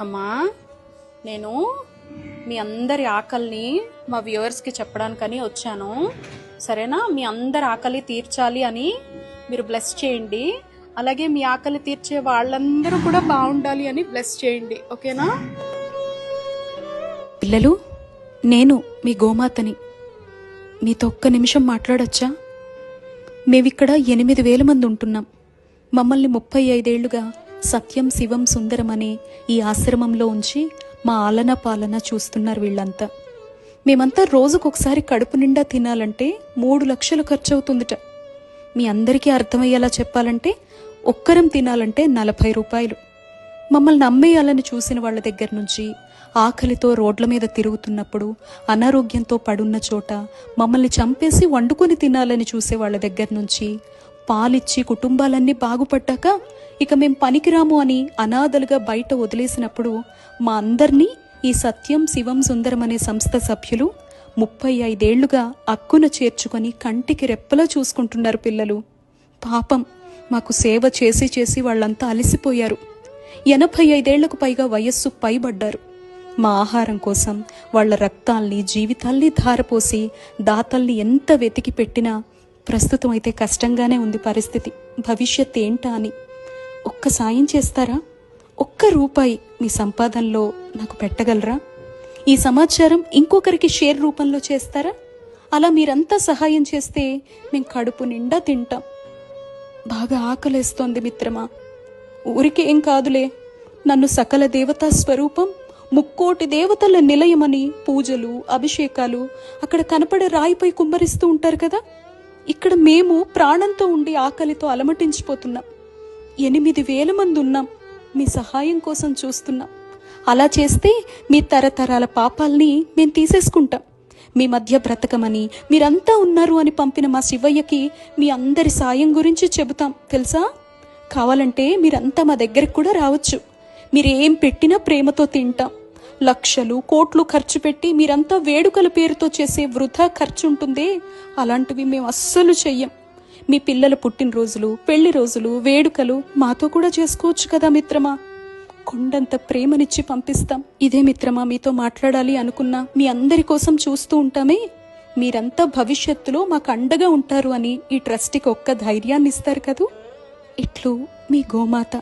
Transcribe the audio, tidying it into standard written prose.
అమ్మా, నేను మీ అందరి ఆకలిని మా వ్యూవర్స్కి చెప్పడానికని వచ్చాను. సరేనా? మీ అందరి ఆకలి తీర్చాలి అని మీరు బ్లెస్ చేయండి. అలాగే మీ ఆకలి తీర్చే వాళ్ళందరూ కూడా బాగుండాలి అని బ్లెస్ చేయండి. ఓకేనా? పిల్లలు, నేను మీ గోమాతని. మీతో ఒక్క నిమిషం మాట్లాడొచ్చా? మేమిక్కడ 8,000 మంది ఉంటున్నాం. మమ్మల్ని 35 ఏళ్లుగా సత్యం శివం సుందరం అనే ఈ ఆశ్రమంలో ఉంచి మా ఆలన పాలన చూస్తున్నారు వీళ్ళంతా. మేమంతా రోజుకొకసారి కడుపు నిండా తినాలంటే 3 లక్షలు ఖర్చు అవుతుందిట. మీ అందరికీ అర్థమయ్యేలా చెప్పాలంటే ఒక్కరం తినాలంటే 40 రూపాయలు. మమ్మల్ని అమ్మేయాలని చూసిన వాళ్ళ దగ్గర నుంచి, ఆకలితో రోడ్ల మీద తిరుగుతున్నప్పుడు, అనారోగ్యంతో పడున్న చోట మమ్మల్ని చంపేసి వండుకొని తినాలని చూసే వాళ్ళ దగ్గర నుంచి, పాలిచ్చి కుటుంబాలన్నీ బాగుపడ్డాక ఇక మేం పనికిరాము అని అనాథలుగా బయట వదిలేసినప్పుడు మా అందరినీ ఈ సత్యం శివం సుందరం అనే సంస్థ సభ్యులు 35 ఏళ్లుగా అక్కున చేర్చుకొని కంటికి రెప్పలా చూసుకుంటున్నారు. పిల్లలు పాపం మాకు సేవ చేసి చేసి వాళ్ళంతా అలసిపోయారు. 85 ఏళ్లకు పైగా వయస్సు పైబడ్డారు. మా ఆహారం కోసం వాళ్ళ రక్తాల్ని జీవితాల్ని ధారపోసి దాతల్ని ఎంత వెతికి పెట్టినా ప్రస్తుతం అయితే కష్టంగానే ఉంది పరిస్థితి. భవిష్యత్ ఏంటా అని ఒక్క సాయం చేస్తారా? ఒక్క రూపాయి మీ సంపాదనలో నాకు పెట్టగలరా? ఈ సమాచారం ఇంకొకరికి షేర్ రూపంలో చేస్తారా? అలా మీరంతా సహాయం చేస్తే మేము కడుపు నిండా తింటాం. బాగా ఆకలేస్తోంది మిత్రమా. ఊరికే ఏం కాదులే, నన్ను సకల దేవతా స్వరూపం, 3,000,000 దేవతల నిలయమని పూజలు అభిషేకాలు అక్కడ కనపడే రాయిపై కుమ్మరిస్తూ ఉంటారు కదా. ఇక్కడ మేము ప్రాణంతో ఉండి ఆకలితో అలమటించిపోతున్నాం. 8,000 మంది ఉన్నాం. మీ సహాయం కోసం చూస్తున్నాం. అలా చేస్తే మీ తరతరాల పాపాల్ని మేము తీసేసుకుంటాం. మీ మధ్య బ్రతకమని మీరంతా ఉన్నారు అని పంపిన మా శివయ్యకి మీ అందరి సాయం గురించి చెబుతాం తెలుసా. కావాలంటే మీరంతా మా దగ్గరికి కూడా రావచ్చు. మీరేం పెట్టినా ప్రేమతో తింటాం. లక్షలు కోట్లు ఖర్చు పెట్టి మీరంతా వేడుకల పేరుతో చేసే వృధా ఖర్చు ఉంటుందే, అలాంటివి మేము అస్సలు చెయ్యం. మీ పిల్లల పుట్టినరోజులు, పెళ్లి రోజులు, వేడుకలు మాతో కూడా చేసుకోవచ్చు కదా మిత్రమా. కొండంత ప్రేమనిచ్చి పంపిస్తాం. ఇదే మిత్రమా మీతో మాట్లాడాలి అనుకున్నా. మీ అందరి కోసం చూస్తూ ఉంటామే. మీరంతా భవిష్యత్తులో మాకు అండగా ఉంటారు అని ఈ ట్రస్టీకి ఒక్క ధైర్యాన్ని ఇస్తారు కదూ. ఇట్లు మీ గోమాత.